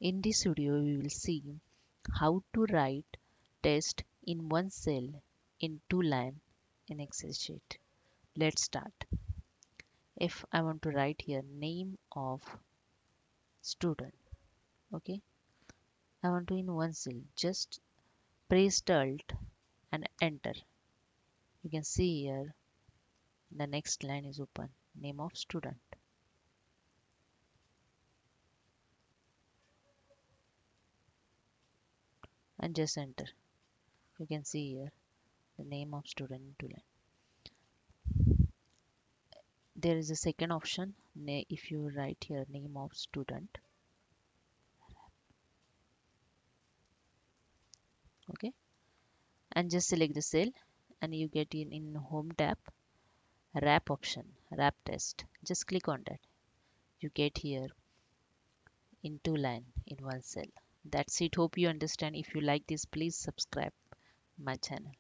In this video, we will see how to write test in one cell in two line in Excel sheet. Let's start. If I want to write here name of student, okay, I want to in one cell, just press Alt and enter. You can see here the next line is open, name of student, and just enter. You can see here the name of student in two line. There is a second option. If you write here name of student, okay, and just select the cell, and you get in home tab wrap option, wrap test. Just click on that. You get here in two line in one cell. That's it. Hope you understand. If you like this, please subscribe my channel.